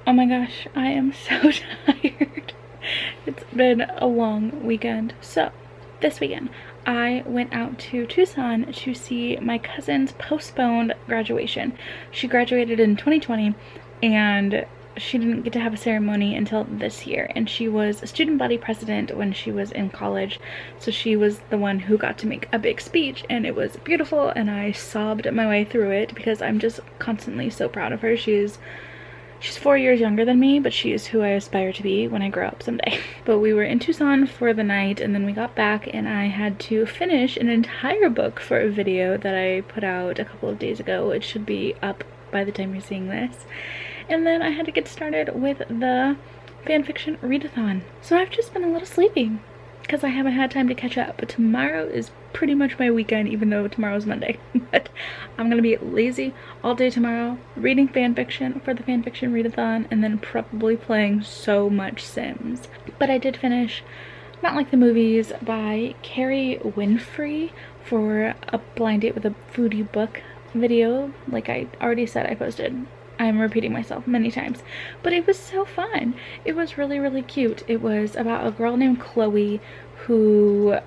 Oh my gosh, I am so tired. It's been a long weekend. So, this weekend, I went out to Tucson to see my cousin's postponed graduation. She graduated in 2020 and she didn't get to have a ceremony until this year, and she was a student body president when she was in college, so she was the one who got to make a big speech, and it was beautiful, and I sobbed my way through it because I'm just constantly so proud of her. She's 4 years younger than me, but she is who I aspire to be when I grow up someday. But we were in Tucson for the night, and then we got back and I had to finish an entire book for a video that I put out a couple of days ago. It should be up by the time you're seeing this. And then I had to get started with the fanfiction readathon. So I've just been a little sleepy because I haven't had time to catch up, but tomorrow is pretty much my weekend, even though tomorrow's Monday. But I'm gonna be lazy all day tomorrow, reading fanfiction for the fanfiction readathon, and then probably playing so much Sims. But I did finish Not Like the Movies by Kerry Winfrey for a blind date with a foodie book video. Like I already said, I posted. I'm repeating myself many times, but it was so fun. It was really, really cute. It was about a girl named Chloe who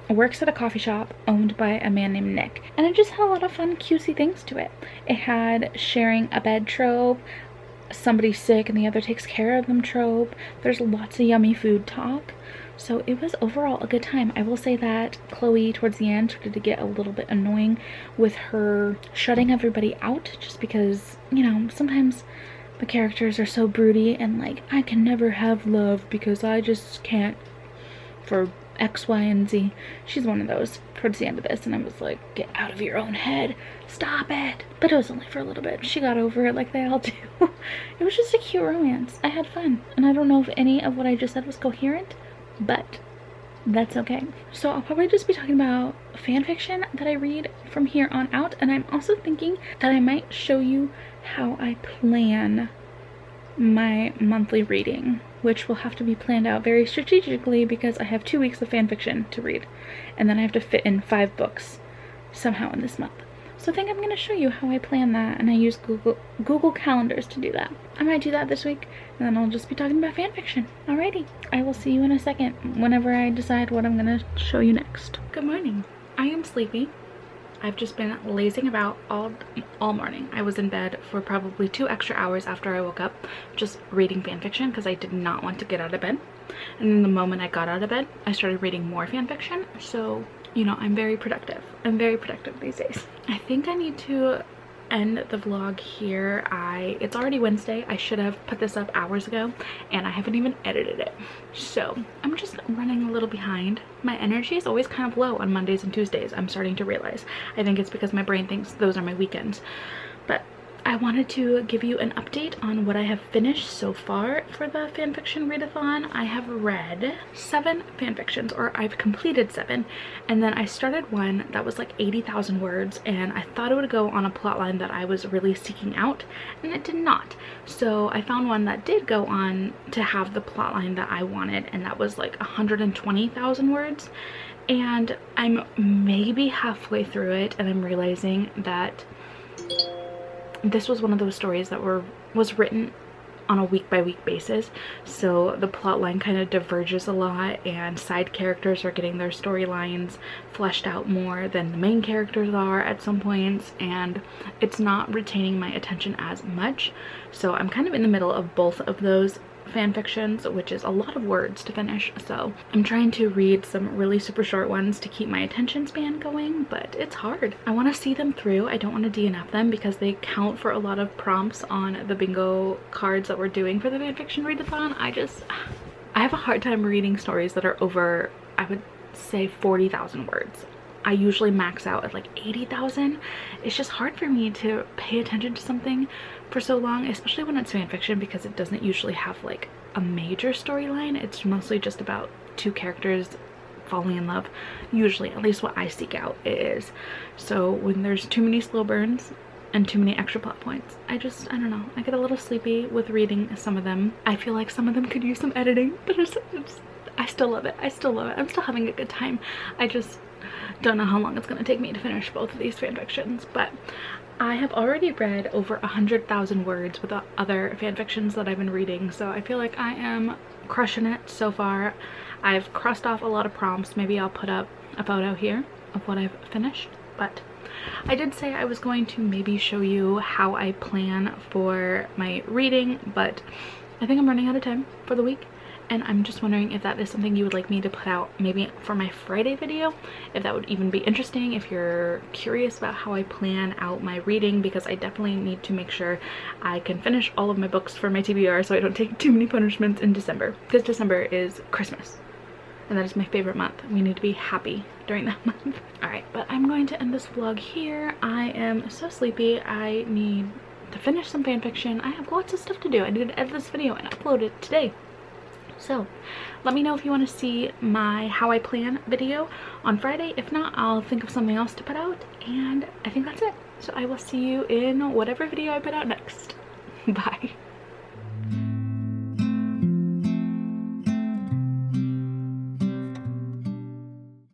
works at a coffee shop owned by a man named Nick, and it just had a lot of fun, cutesy things to it. It had sharing a bed trope, somebody's sick and the other takes care of them trope. There's lots of yummy food talk. So it was overall a good time. I will say that Chloe towards the end started to get a little bit annoying with her shutting everybody out, just because, you know, sometimes the characters are so broody and like, I can never have love because I just can't for X, Y, and Z. She's one of those towards the end of this, and I was like, get out of your own head, stop it. But it was only for a little bit. She got over it like they all do. It was just a cute romance. I had fun, and I don't know if any of what I just said was coherent, but that's okay. So I'll probably just be talking about fan fiction that I read from here on out, and I'm also thinking that I might show you how I plan my monthly reading, which will have to be planned out very strategically because I have 2 weeks of fan fiction to read, and then I have to fit in 5 books somehow in this month. So I think I'm going to show you how I plan that, and I use Google Calendars to do that. I might do that this week, and then I'll just be talking about fanfiction. Alrighty, I will see you in a second whenever I decide what I'm going to show you next. Good morning. I am sleepy. I've just been lazing about all morning. I was in bed for probably 2 extra hours after I woke up, just reading fanfiction because I did not want to get out of bed. And then the moment I got out of bed, I started reading more fanfiction. So, you know, I'm very productive. I'm very productive these days. I think I need to end the vlog here. It's already Wednesday. I should have put this up hours ago, and I haven't even edited it. So I'm just running a little behind. My energy is always kind of low on Mondays and Tuesdays. I'm starting to realize. I think it's because my brain thinks those are my weekends. But I wanted to give you an update on what I have finished so far for the fanfiction readathon. I have read 7 fanfictions, or I've completed 7, and then I started one that was like 80,000 words, and I thought it would go on a plotline that I was really seeking out, and it did not. So I found one that did go on to have the plotline that I wanted, and that was like 120,000 words. And I'm maybe halfway through it, and I'm realizing that this was one of those stories that was written on a week-by-week basis, so the plot line kind of diverges a lot, and side characters are getting their storylines fleshed out more than the main characters are at some points, and it's not retaining my attention as much. So I'm kind of in the middle of both of those fan fictions, which is a lot of words to finish. So I'm trying to read some really super short ones to keep my attention span going, but it's hard. I want to see them through. I don't want to DNF them because they count for a lot of prompts on the bingo cards that we're doing for the fanfiction readathon. I have a hard time reading stories that are over, I would say, 40,000 words. I usually max out at like 80,000. It's just hard for me to pay attention to something for so long, especially when it's fan fiction, because it doesn't usually have like a major storyline. It's mostly just about 2 characters falling in love, usually, at least what I seek out is. So when there's too many slow burns and too many extra plot points, I don't know, I get a little sleepy with reading some of them. I feel like some of them could use some editing, but I still love it. I still love it. I'm still having a good time. I just don't know how long it's going to take me to finish both of these fanfictions, but I have already read over 100,000 words with the other fanfictions that I've been reading, so I feel like I am crushing it so far. I've crossed off a lot of prompts. Maybe I'll put up a photo here of what I've finished, but I did say I was going to maybe show you how I plan for my reading, but I think I'm running out of time for the week, and I'm just wondering if that is something you would like me to put out maybe for my Friday video, if that would even be interesting, if you're curious about how I plan out my reading, because I definitely need to make sure I can finish all of my books for my TBR so I don't take too many punishments in December, because December is Christmas. And that is my favorite month. We need to be happy during that month. Alright, but I'm going to end this vlog here. I am so sleepy. I need to finish some fanfiction. I have lots of stuff to do. I need to edit this video and upload it today. So let me know if you want to see my how I plan video on Friday. If not, I'll think of something else to put out. And I think that's it. So I will see you in whatever video I put out next. Bye.